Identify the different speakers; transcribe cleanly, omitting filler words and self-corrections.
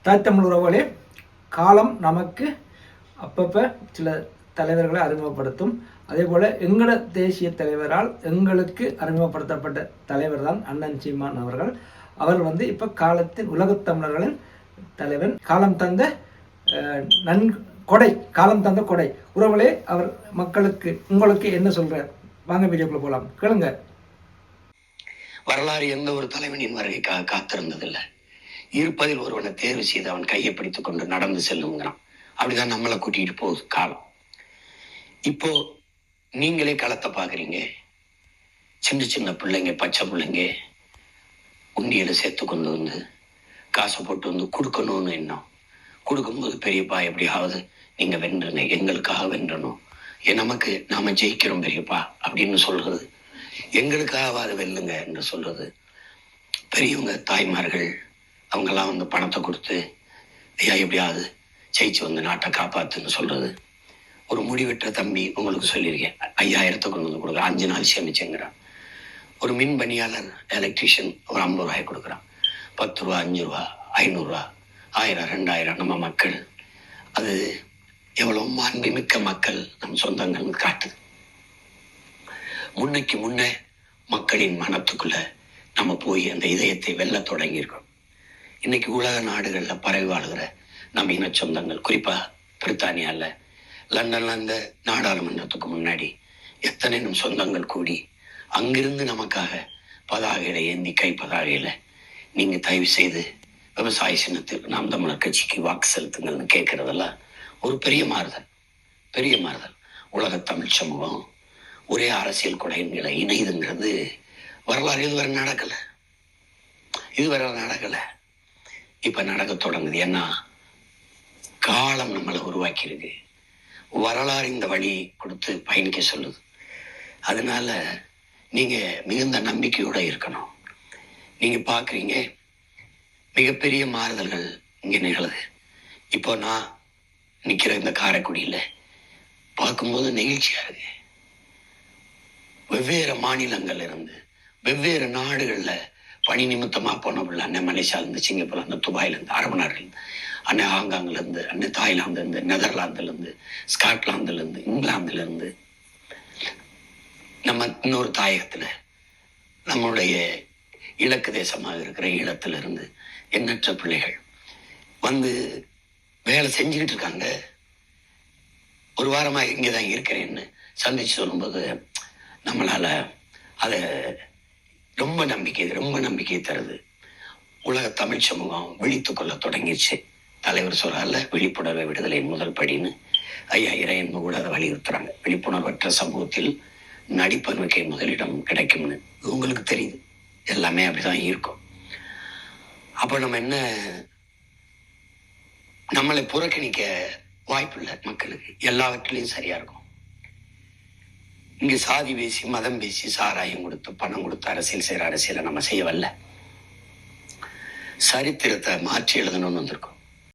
Speaker 1: தாய்த்தமிழ் உறவுகளே, காலம் நமக்கு அப்பப்போ சில தலைவர்களை அறிமுகப்படுத்தும். அதே போல் எங்களோட தேசிய தலைவரால் எங்களுக்கு அறிமுகப்படுத்தப்பட்ட தலைவர் தான் அண்ணன் சீமான் அவர்கள். அவர் இப்போ காலத்தின் உலகத் தமிழர்களின் தலைவர், காலம் தந்த கொடை, காலம் தந்த கொடை. உறவுகளே, அவர் மக்களுக்கு உங்களுக்கு என்ன சொல்றார்? வாங்க வீடியோக்குள்ள போகலாம், கேளுங்க.
Speaker 2: வரலாறு எந்த ஒரு தலைவனின் வருகைக்காக காத்திருந்ததில்லை. இருப்பதில் ஒருவனை தேர்வு செய்து அவன் கையை பிடித்துக் கொண்டு நடந்து செல்லுங்கிறான். அப்படிதான் நம்மளை கூட்டிகிட்டு போகுது காலம். இப்போ நீங்களே களத்தை பாக்குறீங்க. சின்ன சின்ன பிள்ளைங்க, பச்சை பிள்ளைங்க உண்டியலை சேர்த்து கொண்டு வந்து காசை போட்டு வந்து கொடுக்கணும்னு எண்ணம். கொடுக்கும்போது பெரியப்பா எப்படியாவது நீங்க வென்றணும், எங்களுக்காக வென்றணும், நமக்கு நாம ஜெயிக்கிறோம் பெரியப்பா அப்படின்னு சொல்றது, எங்களுக்காக வெல்லுங்க என்று சொல்றது. பெரியவங்க தாய்மார்கள் அவங்கெல்லாம் வந்து பணத்தை கொடுத்து ஐயா எப்படியாவது ஜெயிச்சு வந்து நாட்டை காப்பாத்துன்னு சொல்றது. ஒரு முடிவெற்ற தம்பி உங்களுக்கு சொல்லியிருக்கேன், 5000 கொண்டு வந்து கொடுக்குறான், 5 நாள் சேமிச்சுங்கிறான். ஒரு மின் பணியாளர் எலக்ட்ரிஷியன் ஒரு 50 ரூபாய் கொடுக்குறான். 10 ரூபா, 5 ரூபா, 500 ரூபா, 1000, 2000 நம்ம மக்கள். அது எவ்வளவு மாண்பு மிக்க மக்கள் நம் சொந்தங்கள் காட்டுது. முன்னைக்கு முன்ன மக்களின் மனத்துக்குள்ள நம்ம போய் அந்த இதயத்தை வெல்ல தொடங்கியிருக்கோம். இன்னைக்கு உலக நாடுகள்ல பரவி வாழ்கிற நம்ம இன சொந்தங்கள், குறிப்பா பிரித்தானியால லண்டன்ல அந்த நாடாளுமன்றத்துக்கு முன்னாடி எத்தனை நம் சொந்தங்கள் கூடி அங்கிருந்து நமக்காக பதாகையில ஏந்தி, கை பதாகையில நீங்க தயவு செய்து விவசாய சின்னத்தில் நாம் தமிழர் கட்சிக்கு வாக்கு செலுத்துங்கள்னு கேட்கறதெல்லாம் ஒரு பெரிய மாறுதல், பெரிய மாறுதல். உலக தமிழ் சமூகம் ஒரே அரசியல் கொடைகளை இணையுதுங்கிறது வரலாறு இதுவரை நடக்கல. இப்ப நடக்க தொடங்குது. ஏன்னா காலம் நம்மளை உருவாக்கி இருக்கு. வரலாறு இந்த வழி கொடுத்து பயணிக்க சொல்லுது. அதனால நீங்க மிகுந்த நம்பிக்கையோட இருக்கணும். நீங்க பாக்குறீங்க மிகப்பெரிய மாறுதல்கள் இங்க நிகழுது. இப்போ நான் நிக்கிற இந்த காரைக்குடியில பார்க்கும்போது நெகிழ்ச்சியா இருக்கு. வெவ்வேறு மாநிலங்கள்ல இருந்து, வெவ்வேறு நாடுகள்ல பணி நிமித்தமா போனவர்கள், அண்ணன் மலேசியால இருந்து, சிங்கப்பூர்ல இருந்து, துபாயில இருந்து, அரபு நாடுல இருந்து, அண்ணன் ஹாங்காங்ல இருந்து, அண்ணன் தாய்லாந்துல இருந்து, நெதர்லாந்துல இருந்து, ஸ்காட்லாந்துல இருந்து, இங்கிலாந்துல இருந்து, நம்ம இன்னொரு தாயகத்துல நம்மளுடைய இலக்கு தேசமாக இருக்கிற ஈழத்துல இருந்து எண்ணற்ற பிள்ளைகள் வந்து வேலை செஞ்சுக்கிட்டு இருக்காங்க. ஒரு வாரமா இங்கதான் இருக்கிறேன்னு சந்திச்சு சொல்லும்போது நம்மளால அதை ரொம்ப நம்பிக்கை தருது. உலக தமிழ் சமூகம் விழித்துக் கொள்ள தொடங்கிடுச்சு. தலைவர் சொல்றாருல, விழிப்புணர்வை விடுதலையின் முதல் படின்னு. ஐயா இறையன்பு கூட அதை வலியுறுத்துறாங்க. விழிப்புணர்வற்ற சமூகத்தில் நடிப்பனுக்கே முதலிடம் கிடைக்கும்னு உங்களுக்கு தெரியுது. எல்லாமே அப்படிதான் இருக்கும். அப்ப நம்ம என்ன, நம்மளை புறக்கணிக்க வாய்ப்பு இல்லை. மக்களுக்கு எல்லாவற்றிலையும் சரியா இருக்கும். இங்க சாதி பேசி, மதம் பேசி, சாராயம் கொடுத்து, பணம் கொடுத்து அரசியல் செய்யற அரசியலை நம்ம செய்ய வரல. சரித்திரத்தை மாற்றி எழுதணும்னு வந்திருக்கோம்.